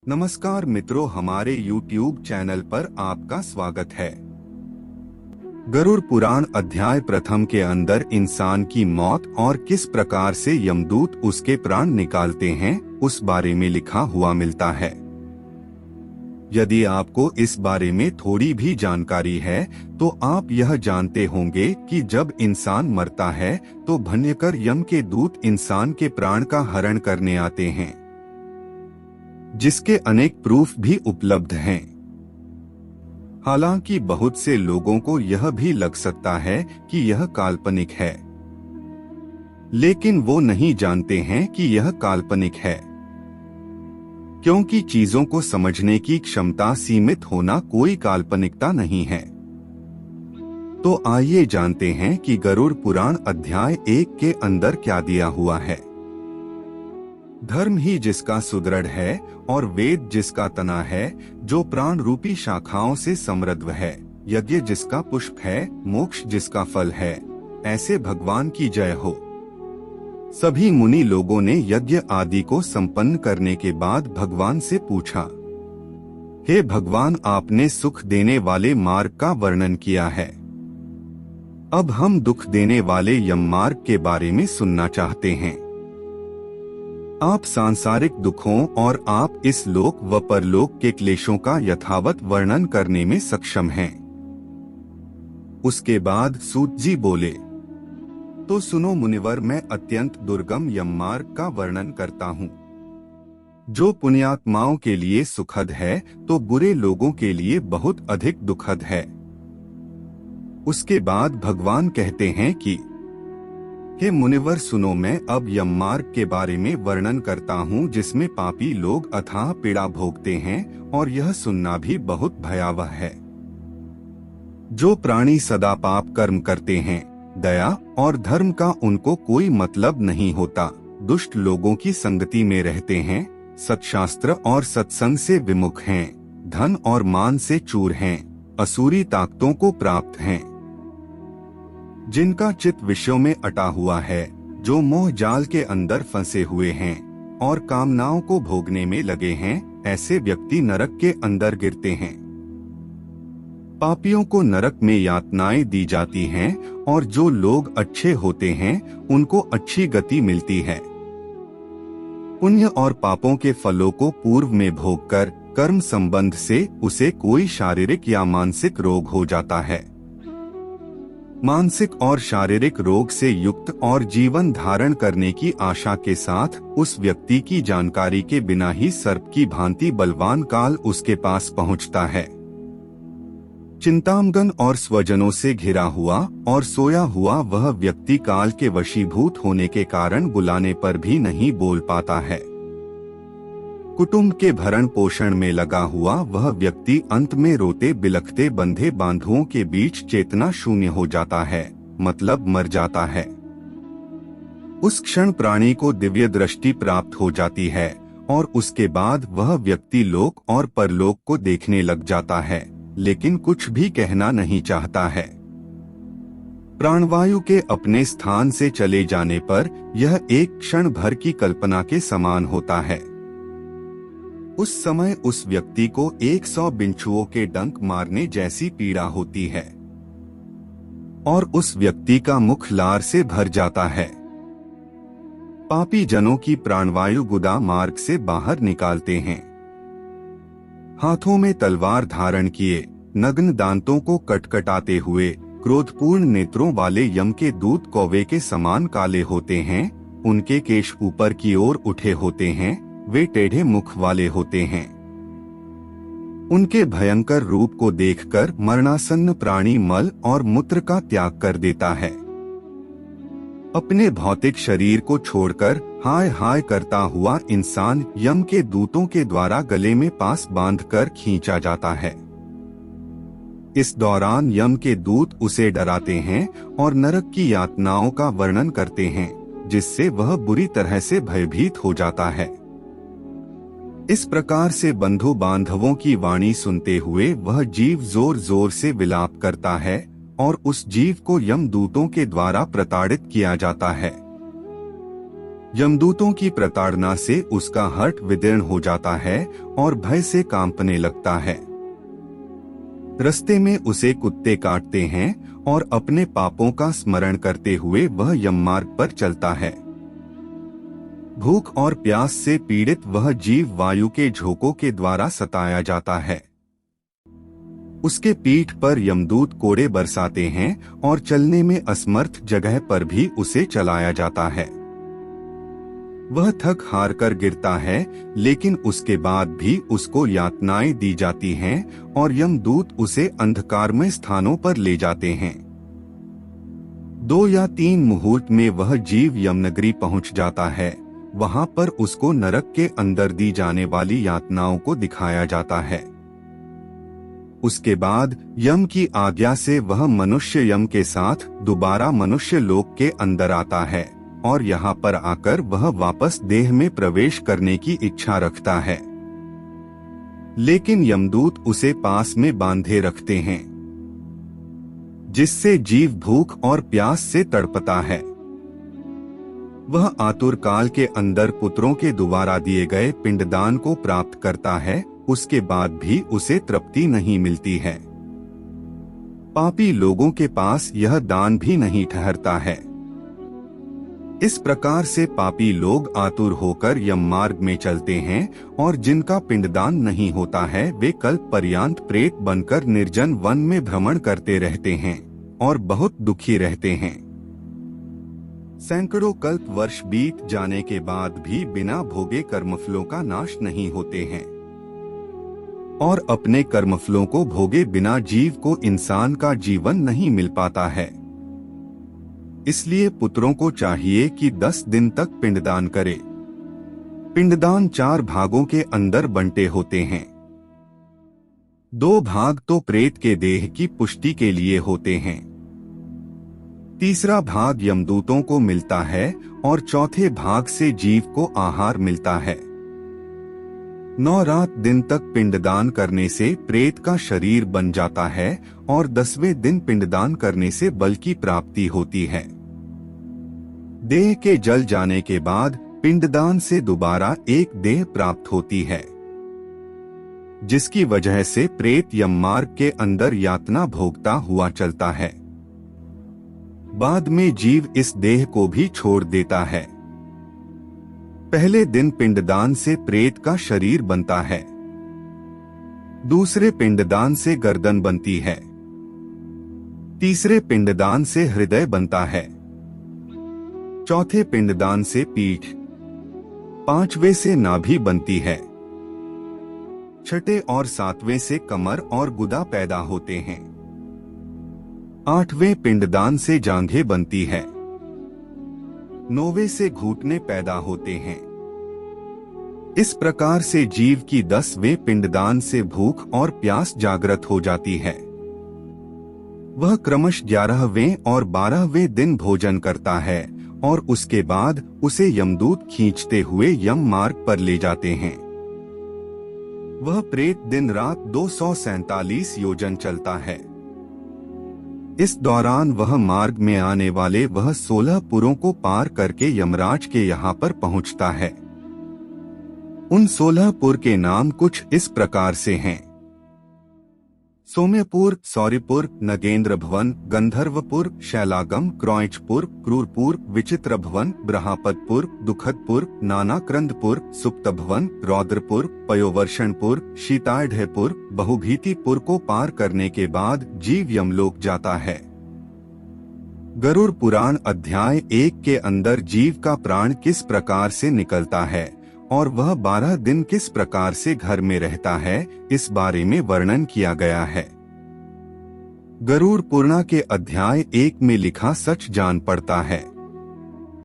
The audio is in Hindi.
नमस्कार मित्रों, हमारे YouTube चैनल पर आपका स्वागत है। गरुड़ पुराण अध्याय प्रथम के अंदर इंसान की मौत और किस प्रकार से यमदूत उसके प्राण निकालते हैं उस बारे में लिखा हुआ मिलता है। यदि आपको इस बारे में थोड़ी भी जानकारी है तो आप यह जानते होंगे कि जब इंसान मरता है तो भयंकर यम के दूत इंसान के प्राण का हरण करने आते हैं, जिसके अनेक प्रूफ भी उपलब्ध हैं। हालांकि बहुत से लोगों को यह भी लग सकता है कि यह काल्पनिक है, लेकिन वो नहीं जानते हैं कि यह काल्पनिक है, क्योंकि चीजों को समझने की क्षमता सीमित होना कोई काल्पनिकता नहीं है। तो आइए जानते हैं कि गरुड़ पुराण अध्याय 1 के अंदर क्या दिया हुआ है। धर्म ही जिसका सुदृढ़ है और वेद जिसका तना है, जो प्राण रूपी शाखाओं से समृद्ध है, यज्ञ जिसका पुष्प है, मोक्ष जिसका फल है, ऐसे भगवान की जय हो। सभी मुनि लोगों ने यज्ञ आदि को संपन्न करने के बाद भगवान से पूछा, हे भगवान, आपने सुख देने वाले मार्ग का वर्णन किया है, अब हम दुख देने वाले यम मार्ग के बारे में सुनना चाहते हैं। आप सांसारिक दुखों और आप इस लोक व परलोक के क्लेशों का यथावत वर्णन करने में सक्षम हैं। उसके बाद सूत जी बोले, तो सुनो मुनिवर, मैं अत्यंत दुर्गम यम मार्ग का वर्णन करता हूँ, जो पुण्यात्माओं के लिए सुखद है तो बुरे लोगों के लिए बहुत अधिक दुखद है। उसके बाद भगवान कहते हैं कि हे मुनिवर सुनो, मैं अब यम मार्ग के बारे में वर्णन करता हूँ, जिसमें पापी लोग अथाह पीड़ा भोगते हैं और यह सुनना भी बहुत भयावह है। जो प्राणी सदा पाप कर्म करते हैं, दया और धर्म का उनको कोई मतलब नहीं होता, दुष्ट लोगों की संगति में रहते हैं, सत्शास्त्र और सत्संग से विमुख हैं, धन और मान से चूर हैं, असुरी ताकतों को प्राप्त हैं, जिनका चित्त विषयों में अटा हुआ है, जो मोह जाल के अंदर फंसे हुए हैं और कामनाओं को भोगने में लगे हैं, ऐसे व्यक्ति नरक के अंदर गिरते हैं। पापियों को नरक में यातनाएं दी जाती हैं और जो लोग अच्छे होते हैं उनको अच्छी गति मिलती है। पुण्य और पापों के फलों को पूर्व में भोगकर कर्म संबंध से उसे कोई शारीरिक या मानसिक रोग हो जाता है। मानसिक और शारीरिक रोग से युक्त और जीवन धारण करने की आशा के साथ उस व्यक्ति की जानकारी के बिना ही सर्प की भांति बलवान काल उसके पास पहुंचता है। चिंतामग्न और स्वजनों से घिरा हुआ और सोया हुआ वह व्यक्ति काल के वशीभूत होने के कारण बुलाने पर भी नहीं बोल पाता है। कुटुंब के भरण पोषण में लगा हुआ वह व्यक्ति अंत में रोते बिलखते बंधे बांधुओं के बीच चेतना शून्य हो जाता है, मतलब मर जाता है। उस क्षण प्राणी को दिव्य दृष्टि प्राप्त हो जाती है और उसके बाद वह व्यक्ति लोक और परलोक को देखने लग जाता है, लेकिन कुछ भी कहना नहीं चाहता है। प्राणवायु के अपने स्थान से चले जाने पर यह एक क्षण भर की कल्पना के समान होता है। उस समय उस व्यक्ति को 100 बिच्छुओं के डंक मारने जैसी पीड़ा होती है और उस व्यक्ति का मुख लार से भर जाता है। पापी जनों की प्राणवायु गुदा मार्ग से बाहर निकालते हैं। हाथों में तलवार धारण किए, नग्न दांतों को कटकटाते हुए, क्रोधपूर्ण नेत्रों वाले यम के दूत कौवे के समान काले होते हैं। उनके केश ऊपर की ओर उठे होते हैं, वे टेढ़े मुख वाले होते हैं। उनके भयंकर रूप को देखकर मरणासन्न प्राणी मल और मूत्र का त्याग कर देता है। अपने भौतिक शरीर को छोड़कर हाय हाय करता हुआ इंसान यम के दूतों के द्वारा गले में पास बांधकर खींचा जाता है। इस दौरान यम के दूत उसे डराते हैं और नरक की यातनाओं का वर्णन करते हैं, जिससे वह बुरी तरह से भयभीत हो जाता है। इस प्रकार से बंधु बांधवों की वाणी सुनते हुए वह जीव जोर जोर से विलाप करता है और उस जीव को यमदूतों के द्वारा प्रताड़ित किया जाता है। यमदूतों की प्रताड़ना से उसका हर्ट विदीर्ण हो जाता है और भय से कांपने लगता है। रास्ते में उसे कुत्ते काटते हैं और अपने पापों का स्मरण करते हुए वह यममार्ग पर चलता है। भूख और प्यास से पीड़ित वह जीव वायु के झोंकों के द्वारा सताया जाता है। उसके पीठ पर यमदूत कोड़े बरसाते हैं और चलने में असमर्थ जगह पर भी उसे चलाया जाता है। वह थक हार कर गिरता है, लेकिन उसके बाद भी उसको यातनाएं दी जाती हैं और यमदूत उसे अंधकारमय स्थानों पर ले जाते हैं। 2 या 3 मुहूर्त में वह जीव यमनगरी पहुंच जाता है। वहां पर उसको नरक के अंदर दी जाने वाली यातनाओं को दिखाया जाता है। उसके बाद यम की आज्ञा से वह मनुष्य यम के साथ दोबारा मनुष्य लोक के अंदर आता है और यहाँ पर आकर वह वापस देह में प्रवेश करने की इच्छा रखता है, लेकिन यमदूत उसे पास में बांधे रखते हैं, जिससे जीव भूख और प्यास से तड़पता है। वह आतुर काल के अंदर पुत्रों के द्वारा दिए गए पिंडदान को प्राप्त करता है, उसके बाद भी उसे तृप्ति नहीं मिलती है। पापी लोगों के पास यह दान भी नहीं ठहरता है। इस प्रकार से पापी लोग आतुर होकर यम मार्ग में चलते हैं और जिनका पिंडदान नहीं होता है वे कल्प पर्यंत प्रेत बनकर निर्जन वन में भ्रमण करते रहते हैं और बहुत दुखी रहते हैं। सैकड़ों कल्प वर्ष बीत जाने के बाद भी बिना भोगे कर्मफलों का नाश नहीं होते हैं और अपने कर्मफलों को भोगे बिना जीव को इंसान का जीवन नहीं मिल पाता है। इसलिए पुत्रों को चाहिए कि 10 दिन तक पिंडदान करे। पिंडदान 4 भागों के अंदर बंटे होते हैं। 2 भाग तो प्रेत के देह की पुष्टि के लिए होते हैं, तीसरा भाग यमदूतों को मिलता है और चौथे भाग से जीव को आहार मिलता है। 9 रात दिन तक पिंडदान करने से प्रेत का शरीर बन जाता है और 10वें दिन पिंडदान करने से बल की प्राप्ति होती है। देह के जल जाने के बाद पिंडदान से दोबारा एक देह प्राप्त होती है, जिसकी वजह से प्रेत यम मार्ग के अंदर यातना भोगता हुआ चलता है। बाद में जीव इस देह को भी छोड़ देता है। पहले दिन पिंडदान से प्रेत का शरीर बनता है, दूसरे पिंडदान से गर्दन बनती है, तीसरे पिंडदान से हृदय बनता है, चौथे पिंडदान से पीठ, 5वें से नाभि बनती है, 6ठे और 7वें से कमर और गुदा पैदा होते हैं, 8वें पिंडदान से जांघें बनती है, 9वें से घुटने पैदा होते हैं। इस प्रकार से जीव की 10वें पिंडदान से भूख और प्यास जागृत हो जाती है। वह क्रमश 11वें और 12वें दिन भोजन करता है और उसके बाद उसे यमदूत खींचते हुए यम मार्ग पर ले जाते हैं। वह प्रेत दिन रात 247 योजन चलता है। इस दौरान वह मार्ग में आने वाले वह 16 पुरों को पार करके यमराज के यहाँ पर पहुँचता है। उन 16 पुर के नाम कुछ इस प्रकार से हैं: सोम्यपुर, सौरिपुर, नगेंद्र भवन, गंधर्वपुर, शैलागम, क्रौंचपुर, क्रूरपुर, विचित्र भवन, ब्रहापतपुर, दुखदपुर, नानाक्रंदपुर, सुप्तभवन, रौद्रपुर, पयोवर्षणपुर, शीताढ़पुर, बहुभीतिपुर को पार करने के बाद जीव यमलोक जाता है। गरुड़ पुराण अध्याय 1 के अंदर जीव का प्राण किस प्रकार से निकलता है और वह 12 दिन किस प्रकार से घर में रहता है, इस बारे में वर्णन किया गया है। गरुड़ पुराण के अध्याय 1 में लिखा सच जान पड़ता है।